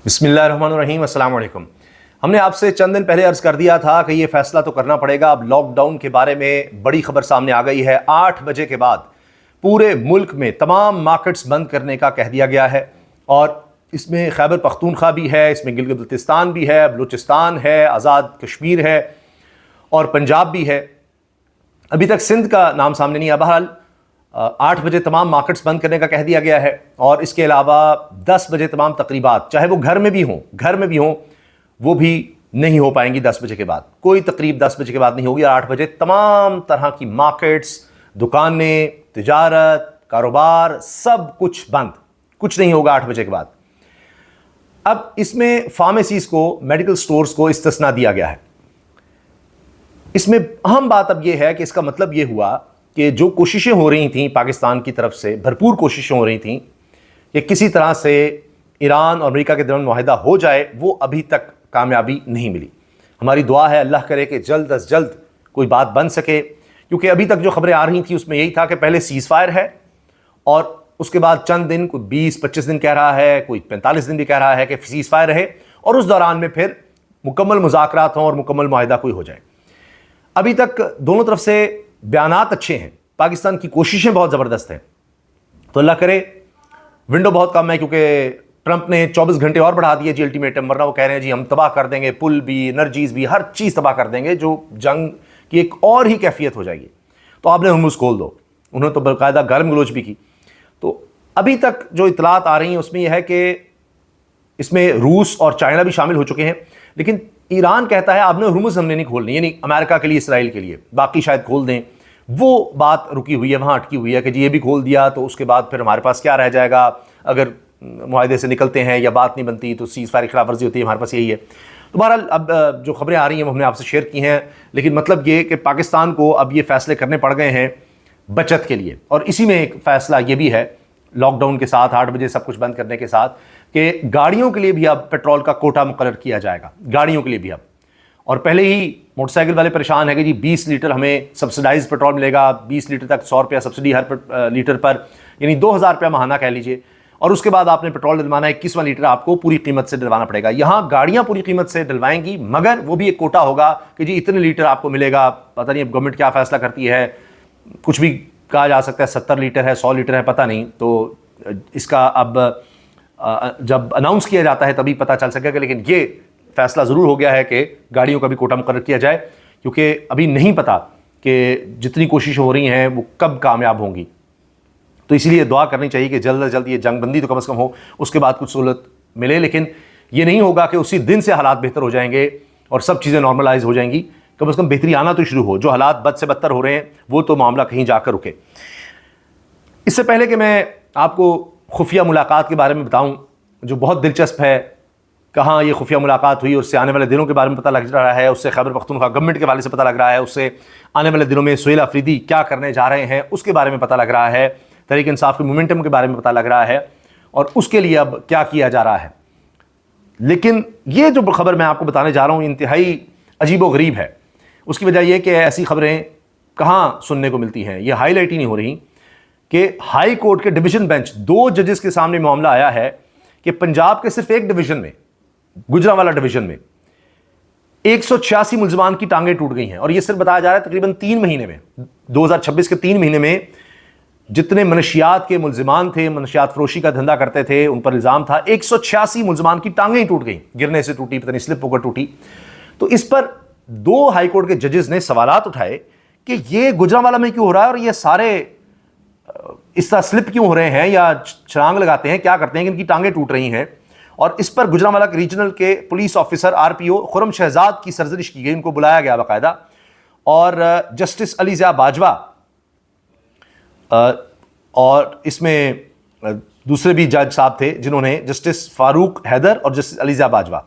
بسم اللہ الرحمن الرحیم، السلام علیکم۔ ہم نے آپ سے چند دن پہلے عرض کر دیا تھا کہ یہ فیصلہ تو کرنا پڑے گا۔ اب لاک ڈاؤن کے بارے میں بڑی خبر سامنے آ گئی ہے۔ 8 بجے کے بعد پورے ملک میں تمام مارکیٹس بند کرنے کا کہہ دیا گیا ہے، اور اس میں خیبر پختونخوا بھی ہے، اس میں گلگت بلتستان بھی ہے، بلوچستان ہے، آزاد کشمیر ہے اور پنجاب بھی ہے۔ ابھی تک سندھ کا نام سامنے نہیں آیا۔ بہرحال 8 بجے تمام مارکیٹس بند کرنے کا کہہ دیا گیا ہے، اور اس کے علاوہ 10 بجے تمام تقریبات، چاہے وہ گھر میں بھی ہوں وہ بھی نہیں ہو پائیں گی 10 بجے کے بعد۔ کوئی تقریب 10 بجے کے بعد نہیں ہوگی، اور 8 بجے تمام طرح کی مارکیٹس، دکانیں، تجارت، کاروبار، سب کچھ بند، کچھ نہیں ہوگا 8 بجے کے بعد۔ اب اس میں فارمیسیز کو، میڈیکل سٹورز کو استثناء دیا گیا ہے۔ اس میں اہم بات اب یہ ہے کہ اس کا مطلب یہ ہوا کہ جو کوششیں ہو رہی تھیں پاکستان کی طرف سے، بھرپور کوششیں ہو رہی تھیں کہ کسی طرح سے ایران اور امریکہ کے درمیان معاہدہ ہو جائے، وہ ابھی تک کامیابی نہیں ملی۔ ہماری دعا ہے اللہ کرے کہ جلد از جلد کوئی بات بن سکے، کیونکہ ابھی تک جو خبریں آ رہی تھیں اس میں یہی تھا کہ پہلے سیز فائر ہے، اور اس کے بعد چند دن، کوئی 20-25 دن کہہ رہا ہے، کوئی 45 دن بھی کہہ رہا ہے کہ سیز فائر رہے، اور اس دوران میں پھر مکمل مذاکرات ہوں اور مکمل معاہدہ کوئی ہو جائے۔ ابھی تک دونوں طرف سے بیانات اچھے ہیں، پاکستان کی کوششیں بہت زبردست ہیں، تو اللہ کرے۔ ونڈو بہت کم ہے کیونکہ ٹرمپ نے 24 گھنٹے اور بڑھا دیے جی الٹیمیٹم، ورنہ وہ کہہ رہے ہیں جی ہم تباہ کر دیں گے، پل بھی، انرجیز بھی، ہر چیز تباہ کر دیں گے، جو جنگ کی ایک اور ہی کیفیت ہو جائے گی۔ تو آپ نے ہرمز کھول دو، انہوں نے تو باقاعدہ گالم گلوچ بھی کی۔ تو ابھی تک جو اطلاعات آ رہی ہیں اس میں یہ ہے کہ اس میں روس اور چائنا بھی شامل ہو چکے ہیں، لیکن ایران کہتا ہے آپ نے ہرمز ہم نے نہیں کھولنی، یعنی امریکہ کے لیے، اسرائیل کے لیے، باقی شاید کھول دیں۔ وہ بات رکی ہوئی ہے، وہاں اٹکی ہوئی ہے کہ جی یہ بھی کھول دیا تو اس کے بعد پھر ہمارے پاس کیا رہ جائے گا؟ اگر معاہدے سے نکلتے ہیں یا بات نہیں بنتی تو سیز فائر کی خلاف ورزی ہوتی ہے، ہمارے پاس یہی ہے۔ تو بہرحال اب جو خبریں آ رہی ہیں وہ ہم نے آپ سے شیئر کی ہیں، لیکن مطلب یہ کہ پاکستان کو اب یہ فیصلے کرنے پڑ گئے ہیں بچت کے لیے، اور اسی میں ایک فیصلہ یہ بھی ہے لاک ڈاؤن کے ساتھ، 8 بجے سب کچھ بند کرنے کے ساتھ، کہ گاڑیوں کے لیے بھی اب پیٹرول کا کوٹا مقرر کیا جائے گا، گاڑیوں کے لیے بھی اب۔ اور پہلے ہی موٹر سائیکل والے پریشان ہیں کہ جی 20 لیٹر ہمیں سبسڈائز پیٹرول ملے گا، 20 لیٹر تک 100 روپیہ سبسڈی ہر لیٹر پر، یعنی 2000 روپیہ ماہانہ کہہ لیجئے، اور اس کے بعد آپ نے پیٹرول ڈلوانا ہے، 21واں لیٹر آپ کو پوری قیمت سے ڈلوانا پڑے گا۔ یہاں گاڑیاں پوری قیمت سے ڈلوائیں گی، مگر وہ بھی ایک کوٹا ہوگا کہ جی اتنے لیٹر آپ کو ملے گا۔ پتہ نہیں اب گورنمنٹ کیا فیصلہ کرتی ہے، کچھ بھی کہا جا سکتا ہے، 70 لیٹر ہے، 100 لیٹر ہے، پتہ نہیں۔ تو اس کا اب جب اناؤنس کیا جاتا ہے تبھی پتہ چل سکے گا، لیکن یہ فیصلہ ضرور ہو گیا ہے کہ گاڑیوں کا بھی کوٹا مقرر کیا جائے، کیونکہ ابھی نہیں پتہ کہ جتنی کوشش ہو رہی ہیں وہ کب کامیاب ہوں گی۔ تو اسی لیے دعا کرنی چاہیے کہ جلد از جلد یہ جنگ بندی تو کم از کم ہو، اس کے بعد کچھ سہولت ملے، لیکن یہ نہیں ہوگا کہ اسی دن سے حالات بہتر ہو جائیں گے اور سب چیزیں نارملائز ہو جائیں گی۔ کم از کم بہتری آنا تو شروع ہو، جو حالات بد سے بدتر ہو رہے ہیں وہ تو معاملہ کہیں جا کر رکے۔ اس سے پہلے کہ میں آپ کو خفیہ ملاقات کے بارے میں بتاؤں جو بہت دلچسپ ہے، کہاں یہ خفیہ ملاقات ہوئی، اس سے آنے والے دنوں کے بارے میں پتہ لگ رہا ہے، اس سے خیبر پختونخوا گورنمنٹ کے حوالے سے پتہ لگ رہا ہے، اس سے آنے والے دنوں میں سہیل آفریدی کیا کرنے جا رہے ہیں اس کے بارے میں پتہ لگ رہا ہے، تحریک انصاف کے مومنٹم کے بارے میں پتہ لگ رہا ہے، اور اس کے لیے اب کیا کیا جا رہا ہے۔ لیکن یہ جو خبر میں آپ کو بتانے جا رہا ہوں انتہائی عجیب و غریب ہے۔ اس کی وجہ یہ کہ ایسی خبریں کہاں سننے کو ملتی ہیں، یہ ہائی لائٹ ہی نہیں ہو رہی کہ ہائی کورٹ کے ڈویژن بینچ، 2 ججز کے سامنے معاملہ آیا ہے کہ پنجاب کے صرف ایک ڈویژن میں، گجرانوالہ ڈویژن میں 186 ملزمان کی ٹانگیں ٹوٹ گئی ہیں، اور یہ صرف بتایا جا رہا ہے تقریباً 3 مہینے میں، 2026 کے 3 مہینے میں جتنے منشیات کے ملزمان تھے، منشیات فروشی کا دھندا کرتے تھے، ان پر الزام تھا، 186 ملزمان کی ٹانگیں ہی ٹوٹ گئیں، گرنے سے ٹوٹی، پتہ نہیں سلپ ہو کر ٹوٹی۔ تو اس پر 2 ہائی کورٹ کے ججز نے سوالات اٹھائے کہ یہ گجرانوالہ میں کیوں ہو رہا ہے، اور یہ سارے اس طرح سلپ کیوں ہو رہے ہیں، یا چھلانگ لگاتے ہیں، کیا کرتے ہیں کہ ان کی ٹانگیں ٹوٹ رہی ہیں۔ اور اس پر گجرانوالہ کے ریجنل کے پولیس آفیسر RPO خرم شہزاد کی سرزنش کی گئی، ان کو بلایا گیا باقاعدہ، اور جسٹس علی ضیاء باجوہ اور اس میں دوسرے بھی جج صاحب تھے جنہوں نے، جسٹس فاروق حیدر اور جسٹس علی ضیاء باجوہ،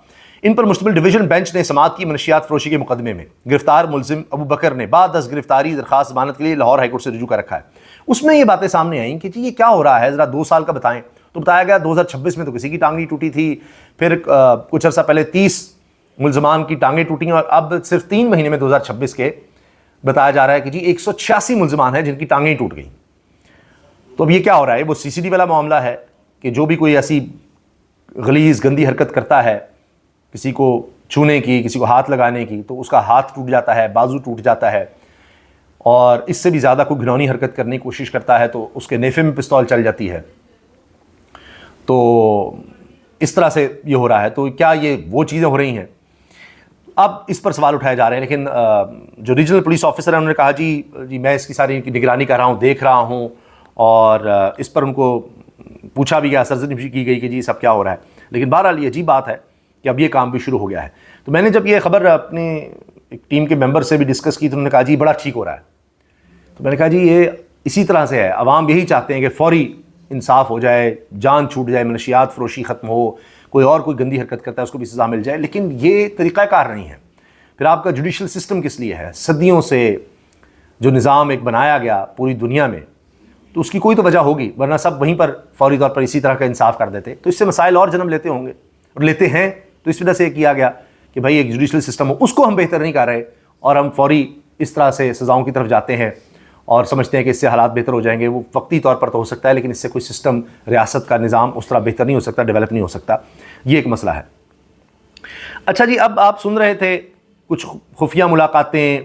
ان پر مشتمل ڈویژن بینچ نے سماعت کی منشیات فروشی کے مقدمے میں گرفتار ملزم ابو بکر نے بعد از گرفتاری درخواست ضمانت کے لیے لاہور ہائی کورٹ سے رجوع کر رکھا ہے۔ اس میں یہ باتیں سامنے آئیں کہ جی یہ کیا ہو رہا ہے، ذرا 2 سال کا بتائیں۔ تو بتایا گیا 2026 میں تو کسی کی ٹانگ نہیں ٹوٹی تھی، پھر کچھ عرصہ پہلے 30 ملزمان کی ٹانگیں ٹوٹیں، اور اب صرف 3 مہینے میں 2026 کے بتایا جا رہا ہے کہ جی 186 ملزمان ہیں جن کی ٹانگیں ٹوٹ گئیں۔ تو اب یہ کیا ہو رہا ہے؟ وہ CCD والا معاملہ ہے کہ جو بھی کوئی ایسی غلیظ گندی حرکت کرتا ہے کسی کو چھونے کی، کسی کو ہاتھ لگانے کی، تو اس کا ہاتھ ٹوٹ جاتا ہے، بازو ٹوٹ جاتا ہے، اور اس سے بھی زیادہ کوئی گھنونی حرکت کرنے کی کوشش کرتا ہے تو اس کے نیفے میں پستول چل جاتی ہے. تو اس طرح سے یہ ہو رہا ہے. تو کیا یہ وہ چیزیں ہو رہی ہیں؟ اب اس پر سوال اٹھائے جا رہے ہیں. لیکن جو ریجنل پولیس آفیسر ہیں انہوں نے کہا جی میں اس کی ساری نگرانی کر رہا ہوں، دیکھ رہا ہوں، اور اس پر ان کو پوچھا بھی گیا، سرزنش بھی کی گئی کہ جی سب کیا ہو رہا ہے. لیکن بہرحال یہ عجیب بات ہے کہ اب یہ کام بھی شروع ہو گیا ہے. تو میں نے جب یہ خبر اپنے ایک ٹیم کے ممبر سے بھی ڈسکس کی تو انہوں نے کہا جی بڑا ٹھیک ہو رہا ہے. تو میں نے کہا جی یہ اسی طرح سے ہے، عوام یہی چاہتے ہیں کہ فوری انصاف ہو جائے، جان چھوٹ جائے، منشیات فروشی ختم ہو، کوئی گندی حرکت کرتا ہے اس کو بھی سزا مل جائے. لیکن یہ طریقہ کار نہیں ہے. پھر آپ کا جوڈیشل سسٹم کس لیے ہے؟ صدیوں سے جو نظام ایک بنایا گیا پوری دنیا میں، تو اس کی کوئی تو وجہ ہوگی، ورنہ سب وہیں پر فوری طور پر اسی طرح کا انصاف کر دیتے. تو اس سے مسائل اور جنم لیتے ہوں گے اور لیتے ہیں. تو اس وجہ سے یہ کیا گیا کہ بھائی ایک جوڈیشل سسٹم ہو، اس کو ہم بہتر نہیں کر رہے اور ہم فوری اس طرح سے سزاؤں کی طرف جاتے ہیں اور سمجھتے ہیں کہ اس سے حالات بہتر ہو جائیں گے. وہ وقتی طور پر تو ہو سکتا ہے، لیکن اس سے کوئی سسٹم، ریاست کا نظام اس طرح بہتر نہیں ہو سکتا، ڈیولپ نہیں ہو سکتا. یہ ایک مسئلہ ہے. اچھا جی، اب آپ سن رہے تھے کچھ خفیہ ملاقاتیں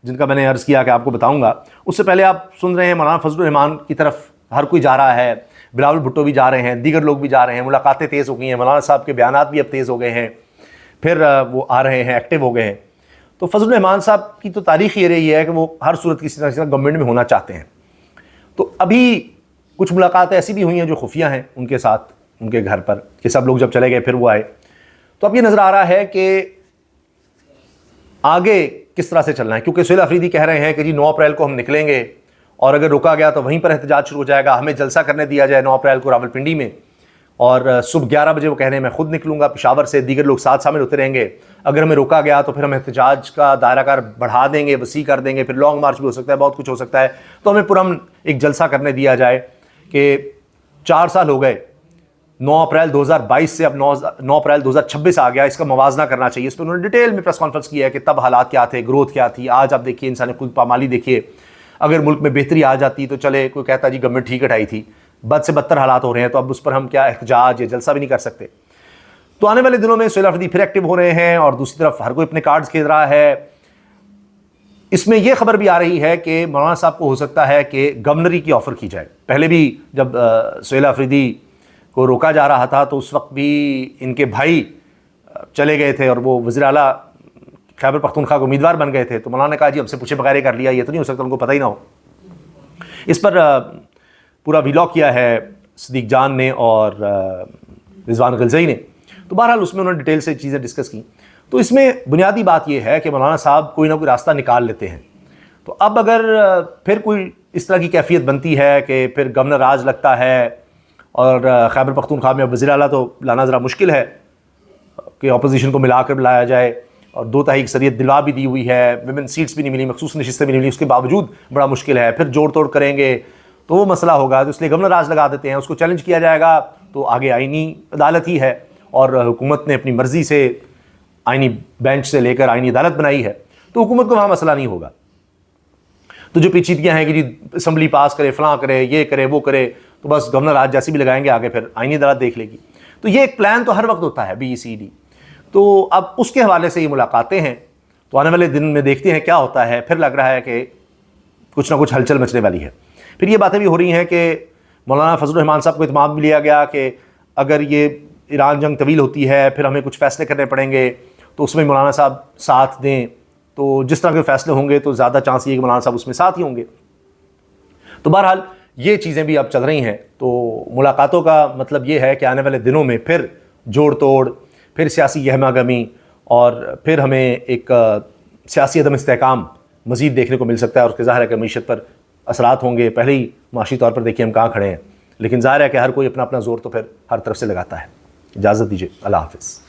جن کا میں نے عرض کیا کہ آپ کو بتاؤں گا. اس سے پہلے آپ سن رہے ہیں مولانا فضل الرحمان کی طرف ہر کوئی جا رہا ہے، بلاول بھٹو بھی جا رہے ہیں، دیگر لوگ بھی جا رہے ہیں، ملاقاتیں تیز ہو گئی ہیں، مولانا صاحب کے بیانات بھی اب تیز ہو گئے ہیں، پھر وہ آ رہے ہیں، ایکٹیو ہو گئے ہیں. تو فضل الرحمان صاحب کی تو تاریخ یہ رہی ہے کہ وہ ہر صورت کسی طرح گورنمنٹ میں ہونا چاہتے ہیں. تو ابھی کچھ ملاقاتیں ایسی بھی ہوئی ہیں جو خفیہ ہیں ان کے ساتھ، ان کے گھر پر، کہ سب لوگ جب چلے گئے پھر وہ آئے. تو اب یہ نظر آ رہا ہے کہ آگے کس طرح سے چلنا ہے، کیونکہ سہیل افریدی کہہ رہے ہیں کہ جی 9 اپریل کو ہم نکلیں گے، اور اگر روکا گیا تو وہیں پر احتجاج شروع ہو جائے گا، ہمیں جلسہ کرنے دیا جائے 9 اپریل کو راولپنڈی میں، اور صبح 11 بجے وہ کہہ رہے ہیں میں خود نکلوں گا پشاور سے، دیگر لوگ ساتھ شامل ہوتے رہیں گے. اگر ہمیں روکا گیا تو پھر ہم احتجاج کا دائرہ کار بڑھا دیں گے، وسیع کر دیں گے، پھر لانگ مارچ بھی ہو سکتا ہے، بہت کچھ ہو سکتا ہے. تو ہمیں پرامن ایک جلسہ کرنے دیا جائے کہ 4 سال ہو گئے، 9 اپریل 2022 سے اب 9 اپریل 2026 آ گیا، اس کا موازنہ کرنا چاہیے. اس پہ انہوں نے ڈیٹیل میں پریس کانفرنس کیا ہے کہ تب حالات کیا تھے، گروتھ کیا تھی. آج آپ دیکھیے انسانی خود پامالی دیکھیے، اگر ملک میں بہتری آ جاتی تو چلے کوئی کہتا جی گورنمنٹ ٹھیک ہٹائی تھی، بد سے بدتر حالات ہو رہے ہیں تو اب اس پر ہم کیا احتجاج یا جلسہ بھی نہیں کر سکتے. تو آنے والے دنوں میں سہیل افریدی پھر ایکٹیو ہو رہے ہیں، اور دوسری طرف ہر کوئی اپنے کارڈز کھیل رہا ہے. اس میں یہ خبر بھی آ رہی ہے کہ مولانا صاحب کو ہو سکتا ہے کہ گورنری کی آفر کی جائے. پہلے بھی جب سہیل افریدی کو روکا جا رہا تھا تو اس وقت بھی ان کے بھائی چلے گئے تھے اور وہ وزیر اعلیٰ خیبر پختونخوا کے امیدوار بن گئے تھے. تو مولانا نے کہا جی ہم سے پوچھے بغیر ہی کر لیا، یہ تو نہیں ہو سکتا، ان کو پتہ ہی نہ ہو. اس پر پورا ویلاگ کیا ہے صدیق جان نے اور رضوان غلزئی نے. تو بہرحال اس میں انہوں نے ڈیٹیل سے چیزیں ڈسکس کی. تو اس میں بنیادی بات یہ ہے کہ مولانا صاحب کوئی نہ کوئی راستہ نکال لیتے ہیں. تو اب اگر پھر کوئی اس طرح کی کیفیت بنتی ہے کہ پھر گورنر راج لگتا ہے، اور خیبر پختونخوا میں وزیر اعلیٰ تو لانا ذرا مشکل ہے کہ اپوزیشن کو ملا کر لایا جائے، اور 2/3 اکثریت دلوا بھی دی ہوئی ہے، ویمن سیٹس بھی نہیں ملی، مخصوص نشستیں بھی نہیں ملی، اس کے باوجود بڑا مشکل ہے. پھر جوڑ توڑ کریں گے تو وہ مسئلہ ہوگا. تو اس لیے گورنر راج لگا دیتے ہیں، اس کو چیلنج کیا جائے گا تو آگے آئینی عدالت ہی ہے، اور حکومت نے اپنی مرضی سے آئینی بینچ سے لے کر آئینی عدالت بنائی ہے، تو حکومت کو وہاں مسئلہ نہیں ہوگا. تو جو پیچیدگیاں ہیں کہ جی اسمبلی پاس کرے، فلاں کرے، یہ کرے، وہ کرے، تو بس گورنر راج جیسی بھی لگائیں گے، آگے پھر آئینی عدالت دیکھ لے گی. تو یہ ایک پلان تو ہر وقت ہوتا ہے BECD. تو اب اس کے حوالے سے یہ ملاقاتیں ہیں. تو آنے والے دن میں دیکھتے ہیں کیا ہوتا ہے. پھر لگ رہا ہے کہ کچھ نہ کچھ ہلچل مچنے والی ہے. پھر یہ باتیں بھی ہو رہی ہیں کہ مولانا فضل الرحمان صاحب کو اعتماد بھی لیا گیا کہ اگر یہ ایران جنگ طویل ہوتی ہے، پھر ہمیں کچھ فیصلے کرنے پڑیں گے تو اس میں مولانا صاحب ساتھ دیں. تو جس طرح کے فیصلے ہوں گے تو زیادہ چانس یہ کہ مولانا صاحب اس میں ساتھ ہی ہوں گے. تو بہرحال یہ چیزیں بھی اب چل رہی ہیں. تو ملاقاتوں کا مطلب یہ ہے کہ آنے والے دنوں میں پھر جوڑ توڑ، پھر سیاسی گہما گہمی، اور پھر ہمیں ایک سیاسی عدم استحکام مزید دیکھنے کو مل سکتا ہے. اور اس کے ظاہر ہے کہ معیشت پر اثرات ہوں گے. پہلے ہی معاشی طور پر دیکھیے ہم کہاں کھڑے ہیں، لیکن ظاہر ہے کہ ہر کوئی اپنا اپنا زور تو پھر ہر طرف سے لگاتا ہے. اجازت دیجیے، اللہ حافظ.